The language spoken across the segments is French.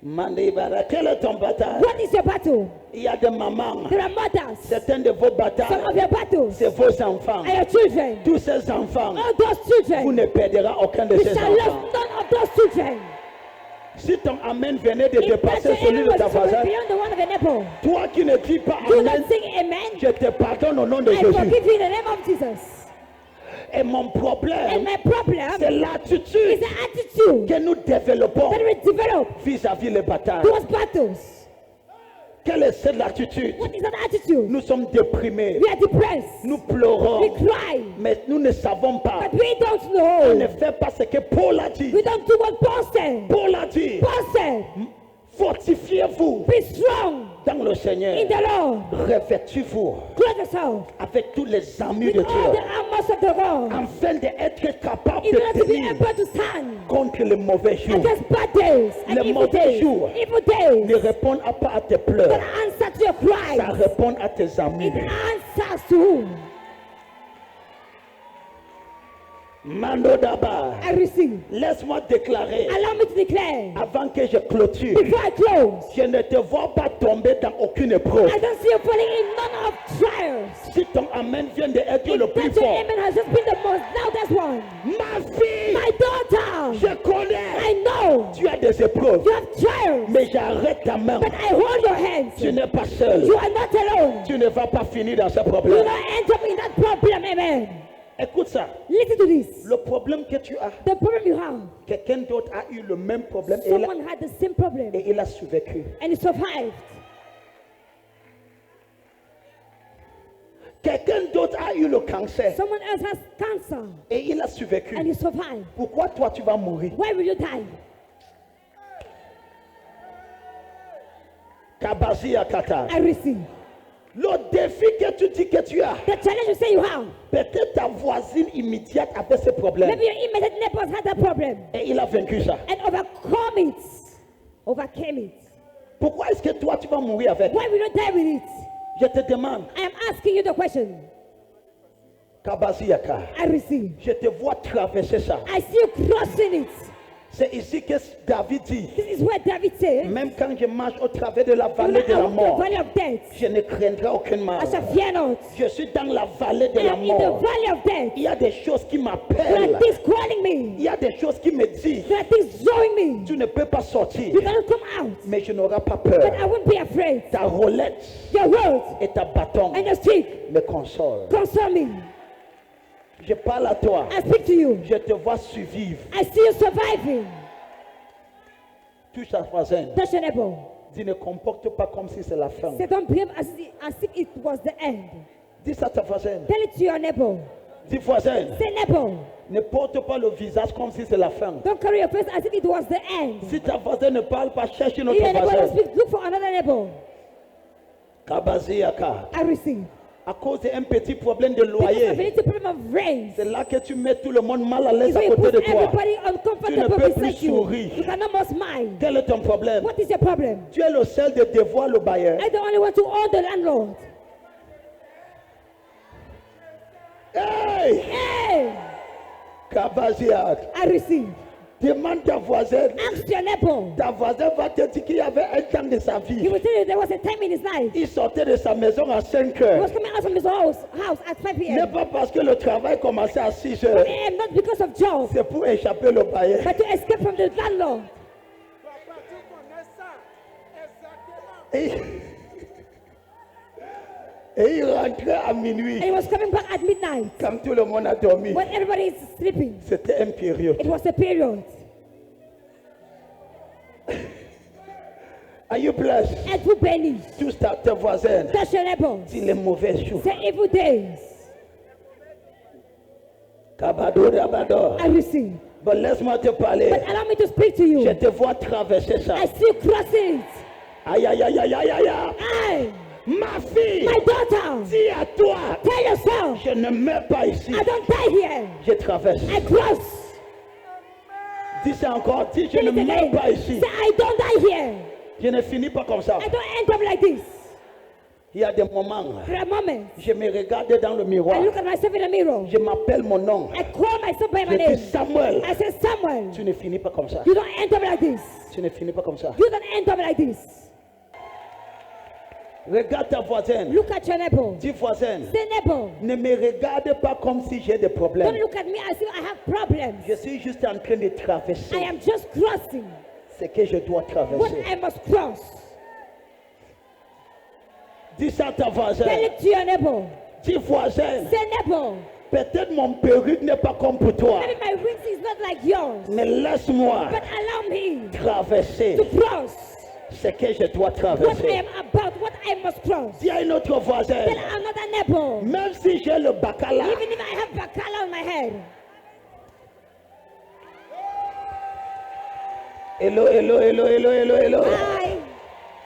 Quel est ton bataille? What is your battle? Il y a des mamans. There are mothers. Certains de vos Some batailles, of your battles c'est vos enfants. are your children. Tous ces enfants, All those vous children. ne perdrez aucun de We ces shall lose enfants. none of those children. Si ton amen venait de If dépasser that celui de ta voisine, beyond the one of the neighbor, toi qui ne dis pas do amen, not sing amen. je te pardonne au nom de I Jésus. forgive you in the name of Jesus. Et mon And problème, my problem c'est is l'attitude the attitude que nous développons that we develop vis-à-vis les batailles. towards battles. Quelle est cette attitude? What is that attitude? Nous sommes déprimés, We are depressed. nous pleurons, We cry. mais nous ne savons pas. But we don't On ne know. fait pas ce que Paul a dit. We don't do what Paul said. Paul a dit, Paul said, fortifiez-vous be strong dans le Seigneur. in the Lord. Revêtez-vous Clothe yourself avec tous les armures with de all the Dieu, armors of the Lord afin d'être capable in order de to be tenir able to stand contre les mauvais jours. against bad days and Les evil mauvais days. jours Evil days Ne répondent pas à tes that pleurs, answer to your cries. ça répond à tes It amis. answers to whom? Mando Daba, I receive. laisse-moi déclarer, Allow me to declare avant que je clôture, before I close. je ne te vois pas tomber dans aucune épreuve. I don't see you falling in none of trials. Si ton amen vient d'être le plus That your fort, amen has just been the most loudest one. ma fille, My daughter, je connais, I know tu as des épreuves, you have trials, mais j'arrête ta main. but I hold your hands. Tu n'es pas seul. You are not alone. Tu ne vas pas finir dans ce You will problème. not end up in that problem, amen. Écoute ça. Listen to this. Le problème que tu as, The problem you have, quelqu'un d'autre a eu le même problème et someone had the same problem il a survécu. and he survived. Quelqu'un d'autre a eu le cancer Someone else has cancer et il a survécu. and he survived. Pourquoi toi tu vas mourir? Why will you die? Kabazi Akata. I receive. Le défi que tu dis que tu as, The challenge you say you have, peut-être ta voisine immédiate avait ce problème maybe your immediate neighbors had that problem et il a vaincu ça. and overcome it. Overcame it. Pourquoi est-ce que toi tu vas mourir avec? Why will you die with it? Je te demande, I am asking you the question. Kabazi Aka, I receive. je te vois traverser ça. I see you crossing it. C'est ici que David dit, This is what David said. même quand je marche au travers de la Even vallée de la out of the mort, valley of death, je ne craindrai aucun mal. I shall fear not. Je suis dans la vallée de I la am in the mort. valley of death. Il y a des choses qui There m'appellent. are things calling Il me. y a des choses qui me disent, There are things showing me. tu ne peux pas sortir, You cannot come out. mais je n'aurai pas But I peur. won't be afraid. Ta roulette Your word et ta bâton and your stick me consolent. console me. Je parle à toi. I speak to you. Je te vois survivre. I see you surviving. Touche ta voisine. Touch your neighbor. Dis, ne comporte pas comme si c'est la fin. Say, don't behave as if it was the end. Dis ça à ta voisine. Tell it to your neighbor. Dis voisine, Say, neighbor, ne porte pas le visage comme si c'est la fin. don't carry your face as if it was the end. Si ta voisine ne parle pas, cherche une If autre your neighbor don't voisine. speak, look for another neighbor. Kabazi Aka. I receive. À cause d'un petit problème de Because of a loyer, little problem of rain. c'est là que tu mets tout le monde mal à l'aise If à you côté de put toi. everybody Tu ne uncomfortable peux plus beside you, sourire. you can almost smile. Quel est ton problème? What is your problem? Tu es le seul de devoir le bailleur. I'm the only one to own the landlord. Hey! Hey, Kabazi Aka. I receive. Demande ta voisine. Ask your neighbor. Ta voisine va te dire qu'il y avait un temps de sa He vie. will tell you there was a time in his life. Il sortait de sa maison à 5 He heures. was coming out from his house at 5 n'est p.m. pas parce que le travail commençait à 6 heures. And not because of job, C'est pour échapper le bailleur. but to escape from the landlord. Et, et il rentrait à minuit And he was coming back at midnight quand tout le monde a dormi. when everybody is sleeping. C'était un période. It was a period. Are you blessed? And two bellies. Tous tes voisins. Touch your neighbor. Si les mauvais jours. Say evil days. Kabado Rabado. I receive. Bon, laisse-moi te parler. But allow me to speak to Je you. te vois traverser ça. I see you crossing it. Aïe, aïe, aïe, aïe, aïe, aïe. Hey, Ma fille, my daughter, dis à toi, tell yourself, je ne meurs pas ici. I don't die here. Je traverse. I cross. Dis ça encore, dis je Tell ne it meurs again. pas ici. Say, I don't die here. Je ne finis pas comme ça. I don't end up like this. Il y a des moments, There are moments je me regarde dans le miroir. I look at myself in the mirror. Je m'appelle mon nom. I call myself by my Je name. dis Samuel. I say, Samuel, Tu ne finis pas comme ça. you don't end up like this. Tu ne finis pas comme ça. You don't end up like this. Regarde ta voisine. Look at your neighbor. Dis voisine, Say neighbor. ne me regarde pas comme si j'ai des Don't problèmes. look at me as if I have problems. Je suis juste en train de I traverser am just crossing ce que je dois what traverser. I must cross. Dis ça à ta Tell voisine. it to your neighbor. Dis voisine, Say neighbor. peut-être mon perruque n'est pas comme pour toi, Maybe my wings is not like yours. mais laisse-moi But allow me traverser to cross ce que je dois what I traverser. am about, what I must cross. Dis à une autre Tell voisine, another neighbor. même si j'ai le bacala, Even if I have bacala on my head. hello, hello, hello, hello, hello, hello,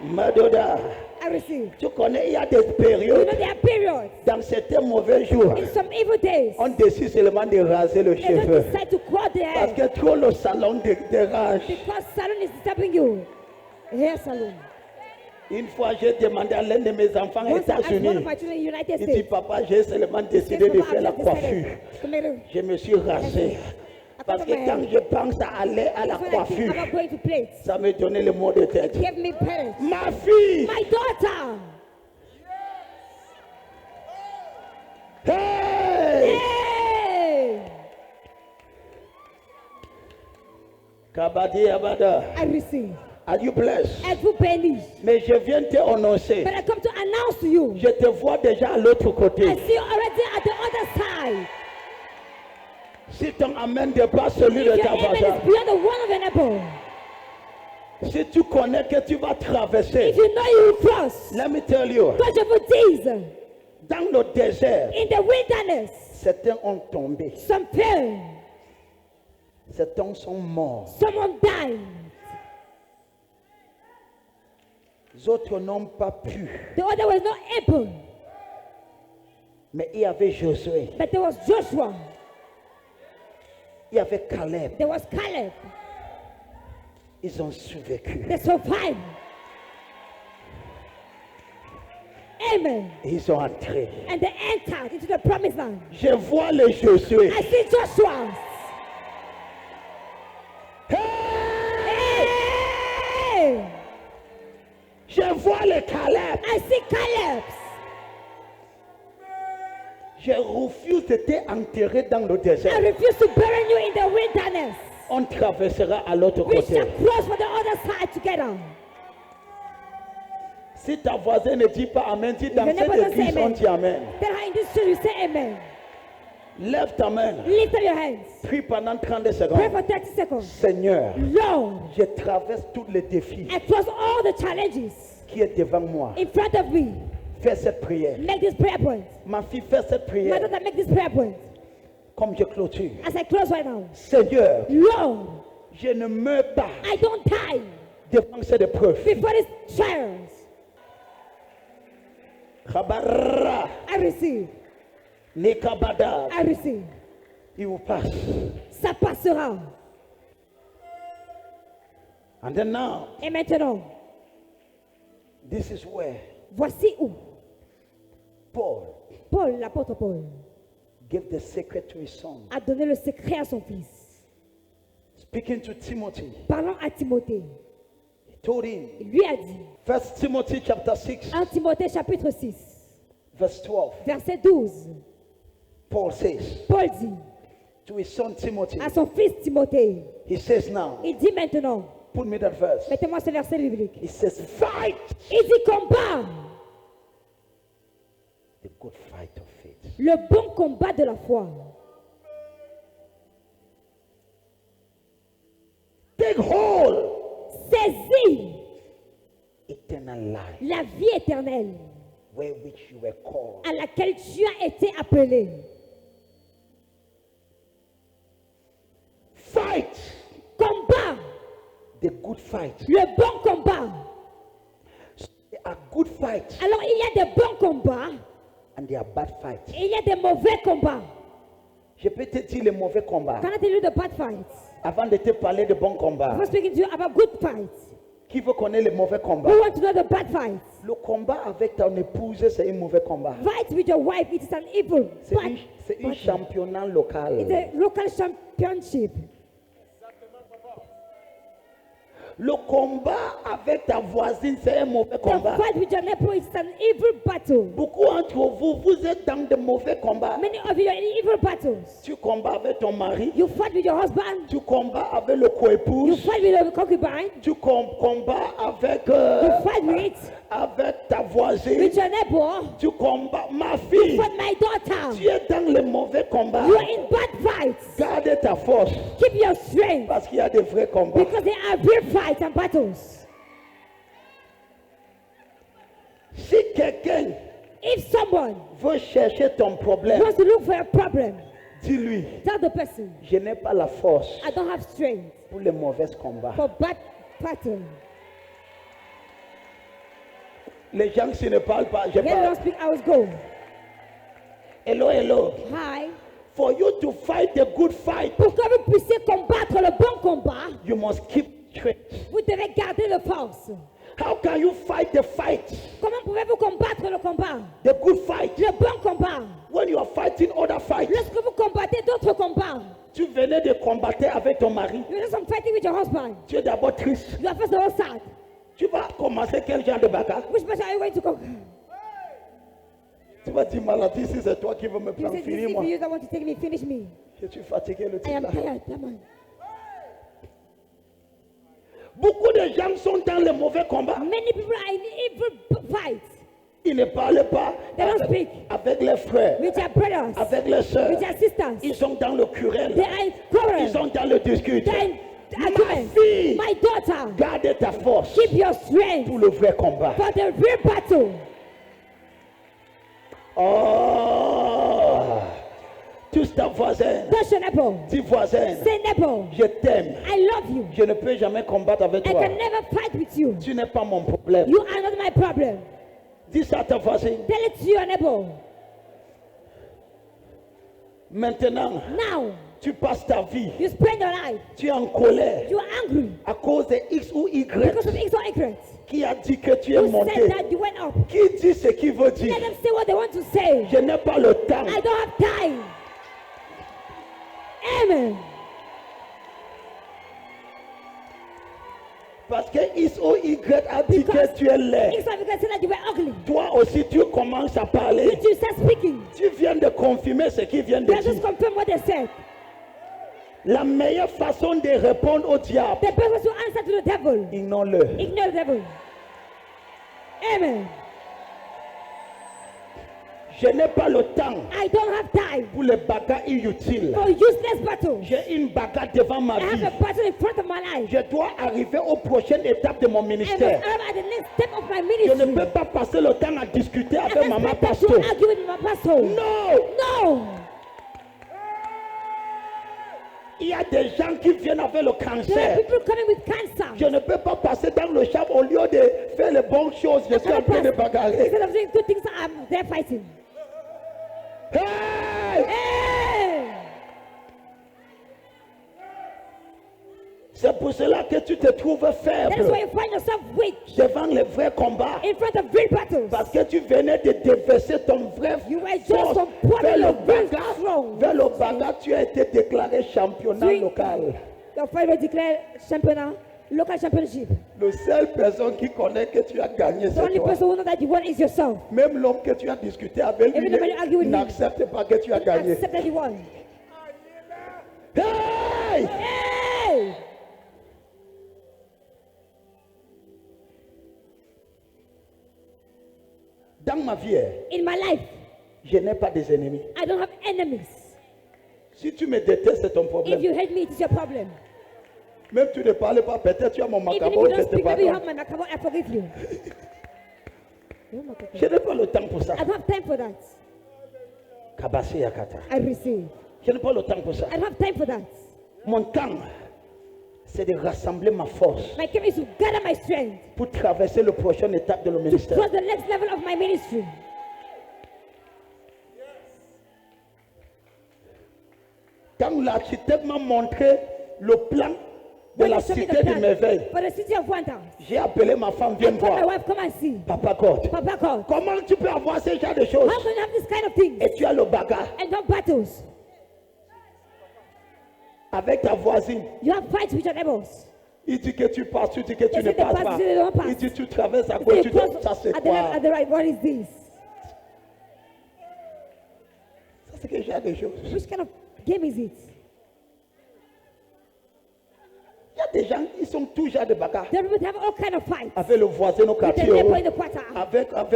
Madoda, I receive. tu connais, il y a des You know périodes, there are periods. dans certains mauvais jours, In some evil days. on décide seulement de raser le They don't cheveu. decide to cut their Parce hair. que trop le salon dérange. Because salon is disturbing you. Hair salon. Une fois, j'ai demandé à l'un de mes enfants aux Once I asked one États-Unis, of my children in the United il dit, States. papa, j'ai seulement décidé de faire la coiffure. Je me suis rasé. Parce que quand je pense à aller à la When I think coiffure, about going to plates, ça me donnait le mot de tête. give me parents. Ma fille, My daughter. hey! Hey! Kabadi Abada, I receive. are you blessed? Êtes-vous béni? Mais je viens te annoncer, But I come to announce to you. je te vois déjà à l'autre I côté. see you already at the other side. Si ton amen dépasse celui de Your ta amen voisine, is beyond the one of your neighbor. si tu connais que tu vas traverser, If you know you will cross, let me tell you, que je vous dise, dans le désert, in the wilderness, certains ont tombé, some fell, certains sont morts, someone died. les autres n'ont pas pu. The other was not able, Mais il y avait Josué, but there was Joshua, il y avait Caleb, there was Caleb. ils ont survécu. They survived. Amen. Et ils sont entrés. And they entered into the promised land. Je vois les Josué. I see Joshua. Hey! Hey! Je vois les Caleb. I see Caleb. Je refuse d'être enterré dans le I désert. refuse to bury you in the wilderness. On traversera à l'autre We côté. shall cross for the other side together. Si ta voisine ne dit pas Amen, dis dans If your neighbor cette doesn't say église on amen. dit Amen. Then how in this church you say amen. Lève ta main. Lift up your hands. Prie pendant 30 Pray secondes. for 30 seconds. Seigneur, Lord, je traverse tous les défis I cross all the challenges qui est devant moi. in front of me. Fais cette prière. Make this prayer point. Ma fille, fais cette My prière. daughter, make this prayer point. Comme je clôture. As I close right now. Seigneur, Lord, je ne meurs pas I don't die devant cette épreuve. before these trials. Khabara, I receive. Nekabada, I receive. il vous passe. Ça passera. And then now, Et maintenant, this is where voici où Paul Paul, l'apôtre Paul, gave the secret to his son. a donné le secret à son fils. Speaking to Timothy, Parlant à Timothée, he told him, il lui a dit, 1 Timothy chapter 6, 1 Timothée chapitre 6, verse 12, verset 12, Paul says Paul dit to his son Timothy, à son fils Timothée, he says now, il dit maintenant, put me that verse. mettez-moi ce verset biblique, He says, fight il dit combat, the good fight of faith. le bon combat de la foi. Take hold Saisis eternal life, la vie éternelle where which you were called. à laquelle tu as été appelé. Fight Combat, the good fight. le bon combat. There are good fights Alors il y a des bons combats and there are bad fights. et il y a des mauvais combats. Je peux te dire les mauvais combats Can I tell you the bad fights? avant de te parler de bons combats. I'm speaking to you about good fights. Qui veut connaître les mauvais combats? Who want to know the bad fights? Le combat avec ton épouse, c'est un mauvais combat. Fight with your wife, it is an evil. C'est But un championnat local. it's a local championship. Le combat avec ta voisine, c'est un mauvais The combat. fight with your neighbor is an evil battle. Beaucoup d'entre vous, vous êtes dans de mauvais combats. Many of you are in evil battles. Tu combats avec ton mari, You fight with your husband. tu combats avec le You coépouse, fight with your concubine. tu combats avec, You fight avec ta voisine, with your neighbor. tu combats ma fille. But my daughter, Tu es dans les mauvais combats. you are in bad fights. Garde ta force Keep your strength parce qu'il y a des vrais combats. because they are real fights and battles. Si quelqu'un If someone veut chercher ton problème, wants to look for a problem, dis-lui, tell the person, je n'ai pas la force I don't have strength pour les mauvais combats. for bad pattern. Les gens qui ne parlent pas, je Get parle. don't speak, I was go. Hello, hello. Hi. For you to fight the good fight, Pour que vous puissiez combattre le bon combat, you must keep straight. vous devez garder le force. How can you fight the fight, Comment pouvez-vous combattre le combat? the good fight, Le bon combat. when you are fighting other fights? Lorsque vous combattez d'autres combats, Tu venais de combattre avec ton mari. you do some fighting with your husband. Tu es d'abord triste. You are first of all sad. Tu vas commencer quel genre de bagarre? Which person are you going to conquer? Tu vas dire, maladie, si c'est toi qui veux me You prendre, said, this is finis-moi. you that want to take me, finish me. Je suis fatigué, le I type am là. tired, come on. Beaucoup de gens sont dans les mauvais combats. Many people are in evil fights Ils ne parlent pas They don't speak. avec les frères, with their brothers, avec les soeurs. with their sisters. Ils sont dans le querelle. They are in quarrel. Ils sont dans le discute. They are in Ma argument. fille, My daughter, garde ta force keep your strength pour le vrai combat. for the real battle. Oh, tous ta voisin, Touch your neighbor. dis voisin, Say neighbor, je t'aime. I love you. Je ne peux jamais combattre avec I toi. can never fight with you. Tu n'es pas mon problème. You are not my problem. Dis ça à ta voisin. Tell it to your neighbor. Maintenant, Now, tu passes ta vie. you spend your life. Tu es en colère You are angry à cause de X ou Y because of X or Y. qui a dit que tu es You monté. said that you went up. Qui dit ce qu'il veut dire? Let them say what they want to say. Je n'ai pas le temps. I don't have time. Amen. Parce que X ou Y a dit que Because tu es laid. X or Y said that you were ugly. Toi aussi, tu commences à parler. Did you start speaking? Tu viens de confirmer ce qu'ils viennent de Let us dire. confirm what they said. La meilleure façon de répondre au diable, The best way to answer to the devil. ignore-le. Ignore the devil. Amen. Je n'ai pas le temps I don't have time pour les bagarres inutiles. for useless battles. J'ai une bagarre devant ma I have vie. a battle in front of my life. Je dois arriver aux prochaines étapes de mon I must ministère. arrive at the next step of my Je ne ministry. peux pas passer le temps à discuter I avec can't maman spend time pasteur. to argue with my pastor. Non! No. Il y a des gens qui viennent avec le There are cancer. people coming with cancer. Je ne peux pas passer dans le champ au lieu de faire les bonnes choses. Je suis en train de bagarrer. Instead of doing good things, I'm there fighting. Hey! Hey! C'est pour cela que tu te trouves That is why faible you find yourself weak devant les vrais combats. in front of real battles. Parce que tu venais de déverser ton vrai You were just force from pouring vers le your real bagarre. strong. Vers le bagarre, tu as été déclaré championnat Doing- local. Your fight will declare championnat, local championship. La seule personne qui connaît que tu as gagné, The c'est only toi. person who knows that you won is yourself. Même l'homme que tu as discuté avec lui Even the man you argue with him. n'accepte pas que tu as gagné. Accept that you won. Hey! Hey! Dans ma vie, In my life, je n'ai pas des ennemis. I don't have enemies. Si tu me détestes, c'est ton If problème. you hate me, it is your problem. Même tu ne parles pas, peut-être tu as mon Even if macabo, you je don't te speak, maybe you have pardonne. my macabre, I forgive you. Je n'ai pas le temps pour ça. I don't have time for that. Kabasi Yakata. I receive. Je n'ai pas le temps pour ça. I don't have time for that. Mon temps, c'est de rassembler ma force My game is to gather my strength pour traverser la prochaine étape de le to ministère. cross the next level of my ministry. Quand l'architecte m'a montré le plan de When la you show me cité the du merveille, plan for the city of wonders, j'ai appelé ma femme, viens I me told my voir. wife, come and see. Papa God, Papa God, comment tu peux avoir ce genre de choses how can you have this kind of things et tu as le bagarre and not battles? avec ta voisine? You have fights with your neighbors. Il dit que tu passes, tu dis que tu Et ne si tu passes passes, pas. tu ne passes. Il dit tu traverses à You gauche, tu cross dis ça c'est at the left, quoi? at the right. What is this? Ça c'est que j'ai des choses. Which kind of game is it? Il y a des gens, ils sont toujours à des bagarres. There will have all kind of fights. Avec le voisin au With the quartier. neighbor in the quarter. Avec. Ouais.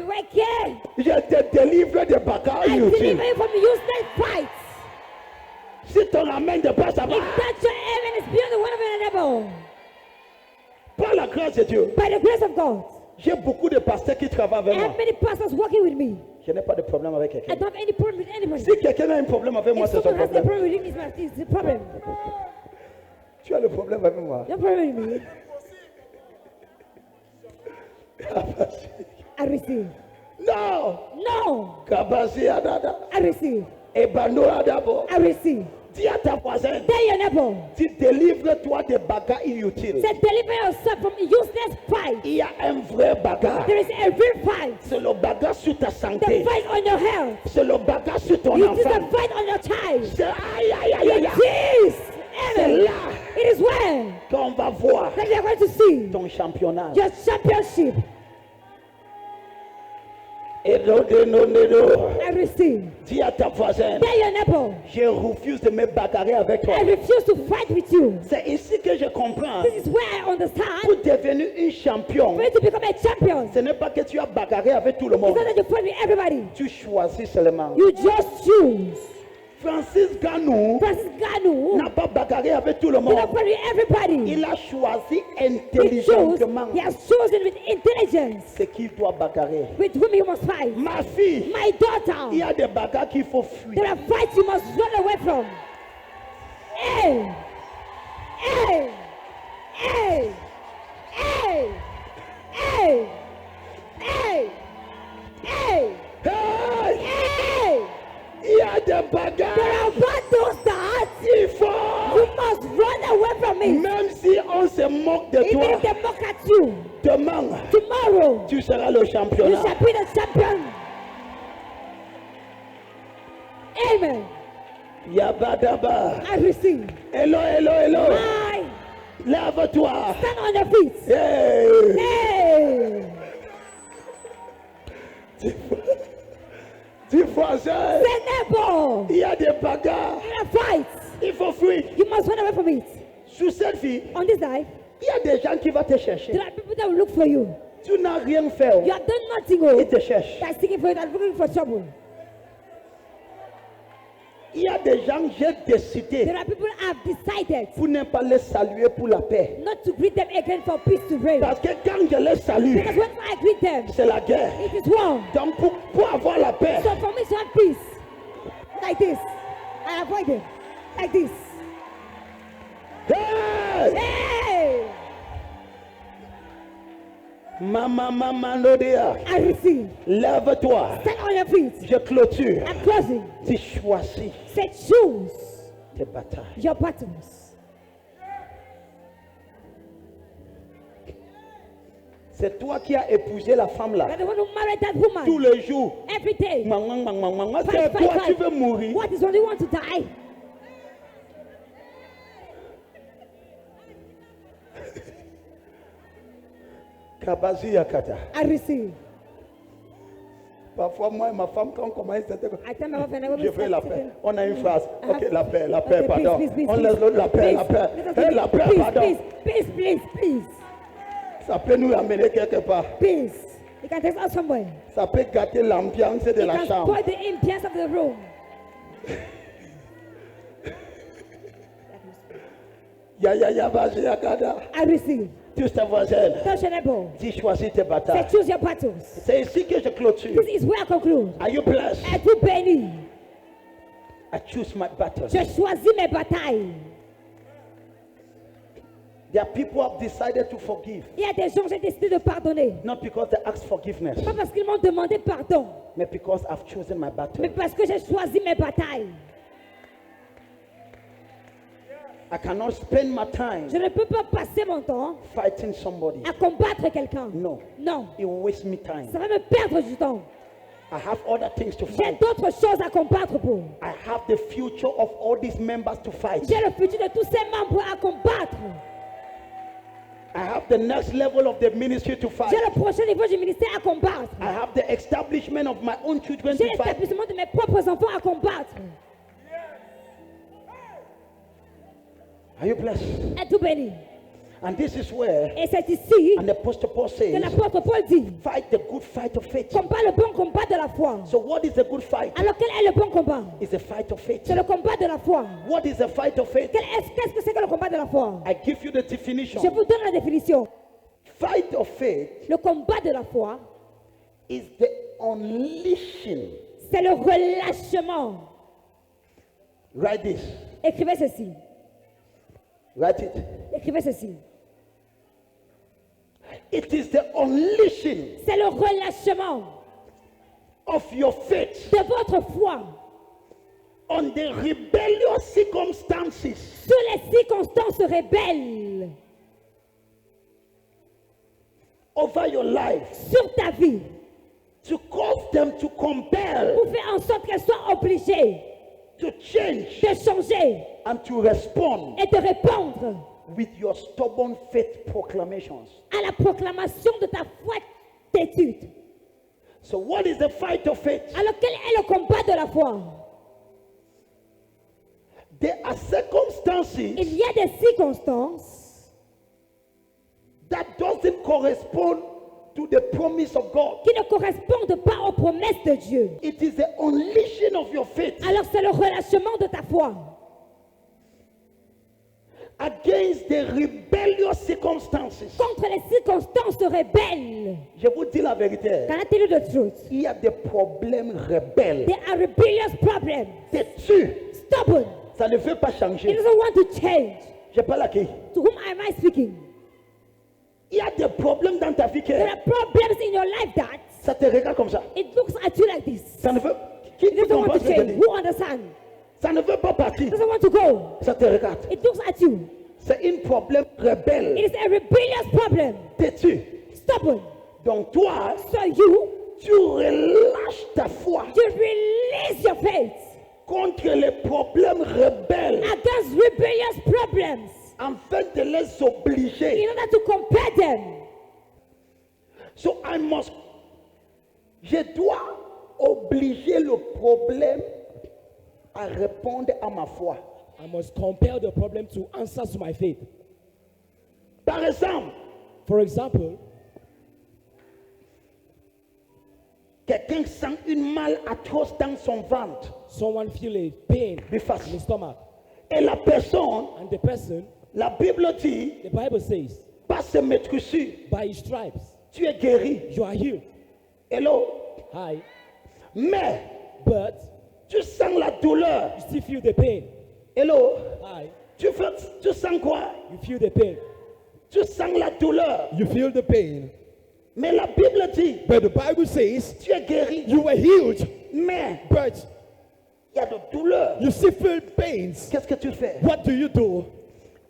Right here. Je te délivre des bagarres I deliver inutiles. you from useless fights. Si ton amène de pas, ça va. If that's your aim and it's beyond the one of your neighbor, Par la grâce de Dieu. by the grace of God, J'ai beaucoup de pasteurs qui travaillent avec I moi. have many pastors working with me. Je n'ai pas de problème avec I quelqu'un. don't have any problem with anybody. Si quelqu'un a un problème avec moi, If c'est son someone has a problème. problem with him, it's the problem. Tu as le problème avec moi. No problem with me. I receive. Non. No, Kabasi Adada. I receive. Ebano Adabo. I receive. Dis à ta voisine. Tell your neighbor. Tu délivres-toi des bagarres inutiles. Say, deliver yourself from useless fight. Il y a un vrai bagarre. There is a real fight. C'est le bagarre sur ta The santé. fight on your health. C'est le bagarre sur ton You do the enfant. fight on your child. C'est aïe aïe aïe aïe. It is. C'est Amen. là It is when qu'on va voir that you are going to see ton championnat. your championship. Et non. I receive. Dis à ta voisine. Tell your neighbor. Je refuse de me bagarrer avec toi. I refuse to fight with you. C'est ici que je comprends. This is where I understand. Pour devenir un champion, For you to become a champion, ce n'est pas que tu as bagarré avec tout le it's monde. not that you fight with everybody. Tu choisis seulement. You just choose. Francis Ganou Francis Ganou n'a pas bagarré avec tout le did not monde. fight with everybody. Il a choisi He intelligemment has chosen with intelligence ce qu'il doit bagarrer. with whom he must fight. Ma fille, My daughter, il y a des bagarres qu'il faut fuir. there are fights you must run away from. Hey! Hey! Hey! Hey! Hey! Hey! Hey! Hey! Hey! Il y a des There bagarres. are battles that Il faut, you must run away from it. même si on se moque de Even toi, if they mock at you, demain, tomorrow tu seras le you championnat. shall be the champion. Amen. Yabadaba. I receive. Hello, hello, hello. My Lève-toi. stand on your feet. Hey. Hey! Dis voisin, Say neighbor, il y a des bagarres. in a fight, Il faut fuir. you must run away from it. Sur cette vie, On this life, il y a des gens qui vont te chercher. there are people that will look for you. Tu n'as rien fait. You have done nothing, Ils oh, te cherchent. that's seeking for you, that's looking for trouble. Il y a des gens, j'ai décidé There are people that have decided pour ne pas les saluer pour la paix. not to greet them again for peace to reign. Parce que quand je les salue, Because when I greet them, c'est la guerre. it is war. Donc pour avoir la paix, So for me to have peace, like this, I avoid them, like this. hey! Hey! Mama, Nodia, I receive. lève-toi. Stand on your feet. Je clôture. I'm closing. Tu choisis Say choose tes batailles. your battles. C'est toi qui as épousé la femme là. You're the one who married that Tous woman les jours. every day. C'est toi qui veux mourir. What is when you want to die? Kabazi Yakata. I receive. Parfois, moi et ma femme, quand on commence cette I tell my wife and I will je fais la paix. On a une phrase. Uh-huh. Ok, la paix, Okay, pardon. peace, On laisse l'autre la paix, la paix. Hey, la paix, pardon. Peace. Ça peut nous amener quelque part. Peace. You can take us somewhere. Ça peut gâter l'ambiance de You la can chambre. spoil the ambience of the room. Ya, Bazi Yakata. I receive. Tous tes voisins, Touch your neighbor. dis choisis tes Say batailles. choose your battles. C'est ici que je clôture. This is where I conclude. Are you blessed? Êtes-vous béni? I choose my battles. Je choisis mes batailles. There are people who have decided to forgive. Il y a des gens qui ont décidé de pardonner. Not because they asked forgiveness, Pas parce qu'ils m'ont demandé pardon, but because I've chosen my mais battle. parce que j'ai choisi mes batailles. I cannot spend my time Je ne peux pas passer mon temps fighting somebody. à combattre quelqu'un. No. Non, It will waste me time. ça va me perdre du temps. I have other things to J'ai fight. d'autres choses à combattre pour. I have the future of all these members to fight. J'ai le futur de tous ces membres à combattre. I have the next level of the ministry to fight. J'ai le prochain niveau du ministère à combattre. I have the establishment of my own children J'ai to fight. l'établissement de mes propres enfants à combattre. Are you blessed? Êtes-vous béni? And this is where, Et c'est ici and the Apostle Paul que says, l'apôtre Paul dit, fight the good fight of faith. combat le bon combat de la foi. So what is the good fight? Alors quel est le bon combat? It's a fight of faith. C'est le combat de la foi. What is the fight of faith? Qu'est-ce que c'est que le combat de la foi? I give you the definition. Je vous donne la définition. Fight of faith Le combat de la foi, is the unleashing. c'est le relâchement. Write this. Écrivez ceci. Write it. Écrivez ceci. It is the unleashing C'est le relâchement of your faith de votre foi on the rebellious circumstances sur les circonstances rebelles over your life sur ta vie to cause them to compel, pour faire en sorte qu'elles soient obligées to change, de changer and to respond et de répondre with your stubborn faith proclamations. à la proclamation de ta foi têtue. So what is the fight of faith? Alors quel est le combat de la foi? There are circumstances Il y a des circonstances that doesn't correspond to the promise of God. qui ne correspondent pas aux promesses de Dieu. It is the unleashing of your faith Alors c'est le relâchement de ta foi against the rebellious circumstances. contre les circonstances rebelles. Je vous dis la vérité. Can I tell you the truth? Il y a des problèmes rebelles. There are rebellious problems. Têtus. Stubborn. Ça ne veut pas He changer. doesn't want to change. Je parle à qui? To whom am I speaking? Il y a des problèmes dans ta vie que There are problems in your life that ça te regarde comme ça. it looks at you like this. Ça ne veut qui It doesn't want comprend to ce que je change. dis? Who understand? Ça ne veut pas partir. It doesn't want to go. Ça te regarde. It looks at you. C'est un problème rebelle. It is a rebellious problem. Têtu. Stubborn. Donc toi, So you tu relâches ta foi release your faith contre les problèmes rebelles against rebellious problems afin de les obliger. in order to compare them. So je dois obliger le problème à répondre à ma foi. I must compel the problem to answer to my faith. Par exemple, For example, quelqu'un sent une mal atroce dans son ventre. someone feel a pain Be fast. in the stomach, Et la personne, and the person, la Bible dit, the Bible says, par ses maîtrisures, by his stripes, tu es guéri. you are healed. Hello. Hi. Mais But tu sens la douleur. you still feel the pain. Hello. Hi. Tu sens quoi? You feel the pain. Tu sens la douleur. You feel the pain. Mais la Bible dit, But the Bible says tu es guéri. you were healed, Mais but il y a de douleur. you still feel pains. Qu'est-ce que tu fais? What do?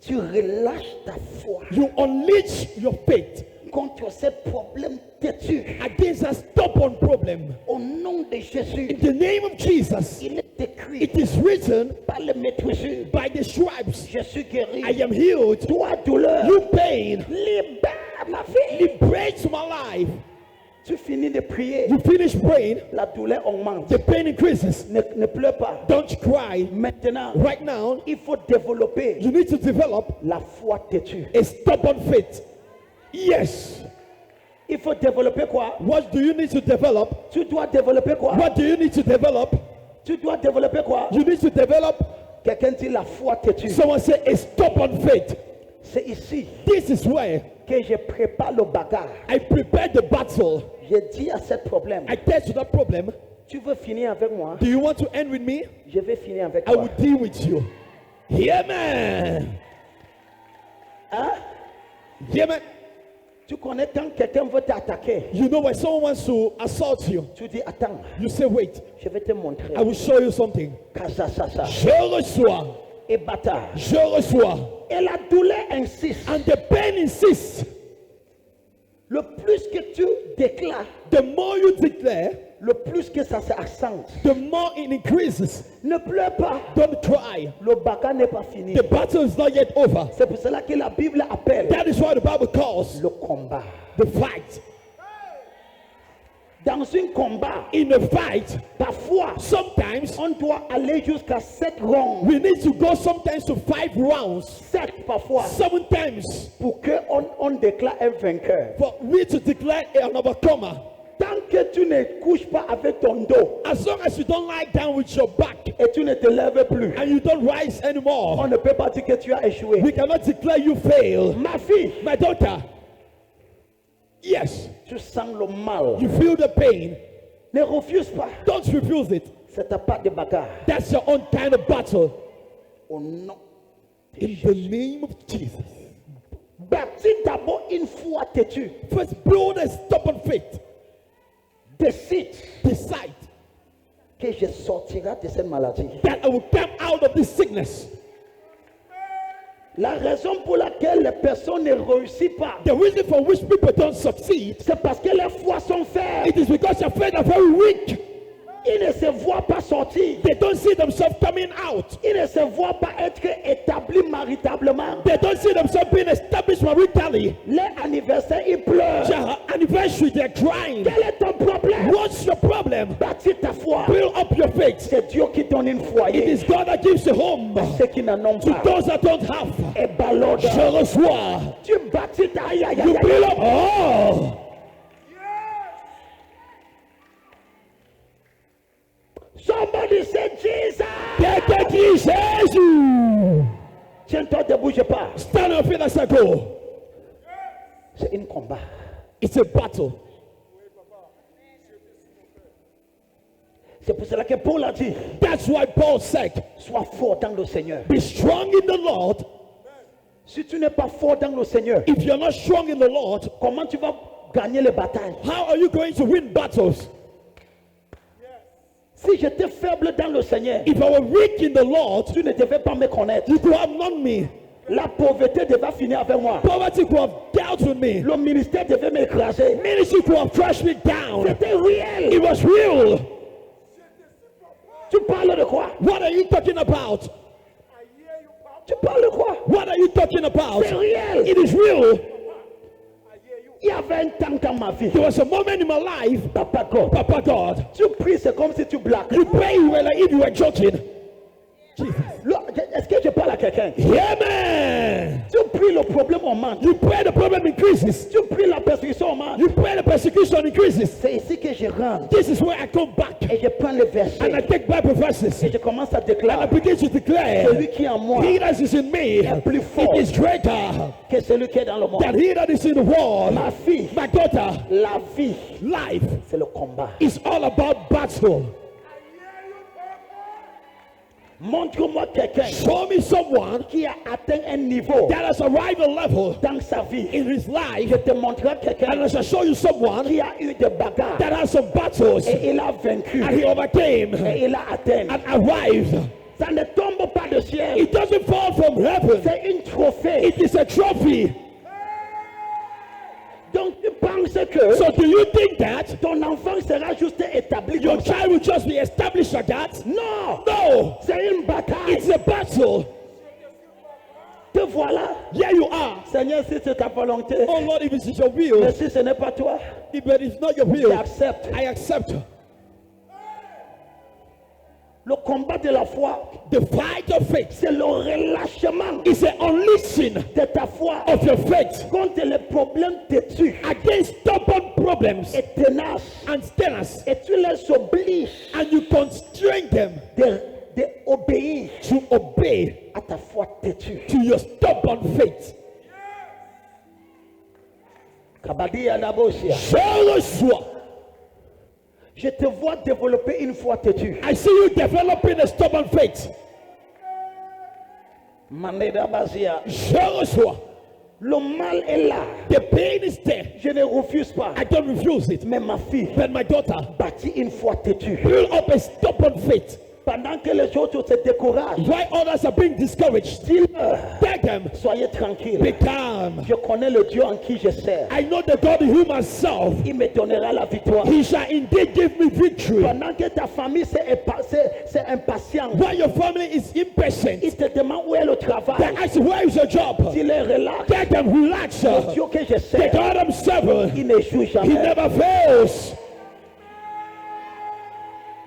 Tu relâches ta foi You unleash your faith contre ces problèmes têtus. against a stubborn problem. Au nom de Jésus, In the name of Jesus, il est écrit it is written, par les maîtrisures. by the stripes, Je suis guéri. I am healed. Toi, douleur, You pain, libère ma vie. liberate my life. Tu finis de prier. You finish praying, La douleur augmente. the pain increases. Ne pleure pas. Don't cry. Maintenant, Right now, il faut développer you need to develop la foi têtue. a stubborn faith. Yes. Il faut développer quoi? What do you need to develop? Tu dois développer quoi? What do you need to develop? Tu dois développer quoi? You need to develop, Quelqu'un dit la foi têtue. someone say, a stubborn faith. C'est ici This is where que je prépare le bagarre. I prepare the battle. Je dis à ce problème, I tell you that problem. tu veux finir avec moi? Do you want to end with me? Je vais finir avec I toi. will deal with you. Yeah, man. Hein? Yeah, man. Tu connais quand quelqu'un veut t'attaquer, You know when someone wants to assault you, tu dis attends, you say, wait, je vais te montrer. I will show you something. Kasasasa. Je reçois. Et bâtard. Je reçois. Et la douleur insiste. And the pain insists. Le plus que tu déclares, the more you declare, le plus que ça s'accentue. the more it increases. Ne pleure pas. Don't cry. Le bagarre n'est pas fini. The battle is not yet over. C'est pour cela que la Bible appelle That is why the Bible calls le combat. the fight. Dans un combat, In a fight, parfois, sometimes on doit aller jusqu'à 7 rounds. we need to go sometimes to 5 rounds. 7 parfois. 7 times Pour qu'on déclare un vainqueur. for we to declare an overcomer. Tant que tu ne couches pas avec ton dos As long as you don't lie down with your back et tu ne te lèves plus, and you don't rise anymore, on ne peut pas dire que tu as échoué. we cannot declare you fail. Ma fille, My daughter, yes, tu sens le mal. you feel the pain. Ne refuse pas. Don't refuse it. C'est ta part de bagarre. That's your own kind of battle. Au nom de In the Jésus. name of Jesus. Bâtis d'abord une foi têtue. First, build a stubborn faith. Décide Decide que je sortirai de cette maladie. that I will come out of this sickness. La raison pour laquelle les personnes ne réussissent pas, The reason for which people don't succeed, c'est parce que leurs foi sont faibles. it is because their faith are very weak. Ils ne se voient pas sortir. They don't see themselves coming out. Ils ne se voient pas être établis maritablement. They don't see themselves being established maritally. Leur anniversaire, ils pleurent. Their anniversary, they're crying. Quel est ton problème? What's your problem? Bâtis ta foi. Build up your faith. C'est Dieu qui donne une It foyer. is God that gives a home Ceux qui n'en ont to pas. those that don't have. Et ballonne. Je reçois. Tu bâtis ta aïe, aïe, You aïe, build aïe. up. Oh, Somebody say Jesus. quelqu'un Jésus. Tiens-toi debout, je pars. Stand up as I go. C'est un combat. It's a battle. C'est pour cela que Paul a dit, That's why Paul said, sois fort dans le Seigneur. be strong in the Lord. Si tu n'es pas fort dans le Seigneur, If you're not strong in the Lord, comment tu vas gagner les batailles? how are you going to win battles? Si j'étais faible dans le Seigneur, If I were weak in the Lord, tu ne devais pas me connaître. you could have known me. La pauvreté devait finir avec moi. Poverty could have dealt with me. Le ministère devait m'écraser. Ministry could have crushed me down. C'était réel. It was real. Tu parles de quoi? What are you talking about? Tu parles de quoi? What are you talking about? C'est réel. It is real. Il y avait un temps dans ma vie. There was a moment in my life, Papa God. Papa God, Tu pries, c'est comme si tu blagues. you pray like if you were joking. Jesus. Est-ce que je parle à quelqu'un? Amen. Tu pries, le problème augmente. You pray, the problem increases. Tu pries, la persécution augmente. You pray, the persecution increases. C'est ici que je rentre This is where I come back et je prends le and I verset take Bible verses et and je commence à I déclarer begin to declare, celui qui est en moi he that is in me est plus fort it is greater que celui qui est dans le monde. than he that is in the world. Ma fille, My daughter, la vie, life c'est le combat. is all about battle. Montre-moi quelqu'un Show me someone qui a atteint un niveau that has arrived a level dans sa vie. in his life, Je te montrerai and quelqu'un I shall show you someone qui a eu des bagarres that has some battles et il a vaincu and he overcame et il a atteint. and arrived. Ça ne tombe pas du ciel. It doesn't fall from heaven. C'est une trophée. It is a trophy. Donc tu penses que So do you think that ton enfant sera juste établi your comme ça? child will just be established like that? Non, No. c'est une bataille. It's a battle. Te voilà. Here you are. Seigneur, si c'est ta volonté, Oh Lord, if it is your will, mais si ce n'est pas toi, if it is not your will, j'accepte. I accept. Le combat de la foi, The fight of faith c'est le relâchement is an unleashing de ta foi of your faith contre les problèmes têtus against stubborn problems et tenaces. and stillness, Et tu les obliges and you constrain them de obéir to obey à ta foi têtue. to your stubborn faith. Kabadi Anabosia. Je reçois. Je te vois développer une foi têtue. I see you developing a stubborn faith. Maneda Bazia. Je reçois. Le mal est là. The pain is there. Je ne refuse pas. I don't refuse it. Mais ma fille But my daughter, bâtit une foi têtue. build up a stubborn faith. Pendant que les autres se découragent, Why others are being discouraged? dis-leur, Tell them, soyez tranquilles. be calm. Je connais le Dieu en qui je sers. I know the God in whom I serve. Il me donnera la victoire. He shall indeed give me victory. Pendant que ta famille c'est impatient, While your family is impatient, il te demande où est le they travail. ask, where is your job? Dis leur relax. Tell them, relax. Le Dieu que je The sers, God I'm serving, il n'échoue He jamais. never fails.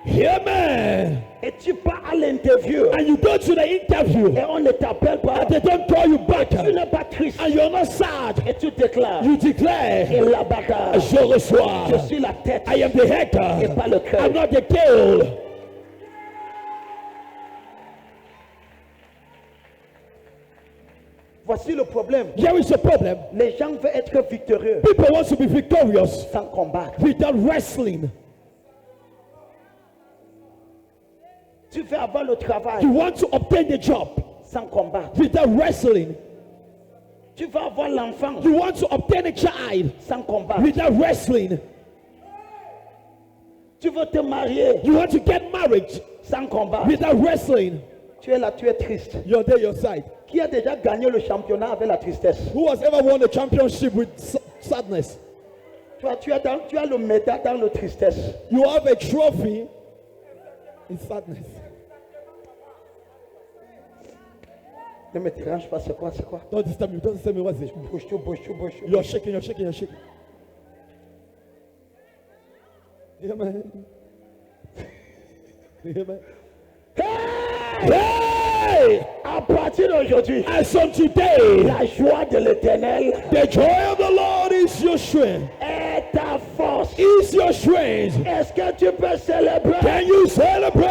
Amen. Et tu pars à l'interview And you go to the interview, et on ne t'appelle pas. and they don't call you back, Tu n'es pas triste and you're not sad. et tu déclares. You declare, Et la bagarre, je reçois. je suis la tête I am the head, et pas le cœur. I'm not the tail. Voici le problème. Here is the problem. Les gens veulent être victorieux People want to be victorious sans combattre. without wrestling. Tu veux avoir le travail You want to obtain the job sans combattre. without wrestling. Tu veux avoir l'enfant You want to obtain a child sans combattre. without wrestling. Tu veux te marier You want to get married sans combattre. without wrestling. Tu es là, tu es triste. You're there, your side. Qui a déjà gagné le championnat avec la tristesse? Who has ever won a championship with sadness? Tu as le médaille dans la tristesse. You have a trophy in sadness. Ne me dérange pas, c'est quoi, c'est quoi? Don't disturb me. Don't disturb me. What's it? Bouge tout, bouge tout, bouge tout. You're shaking. You're shaking. You're shaking. Amen. Amen. Hey! À partir d'aujourd'hui, As from today, la joie de l'éternel the joy of the Lord is your strength. est ta force. Is your strength. Est-ce que tu peux célébrer? Can you celebrate?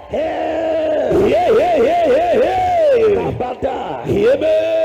Hey! Yeah, yeah, yeah, yeah, yeah. Kabada. Amen.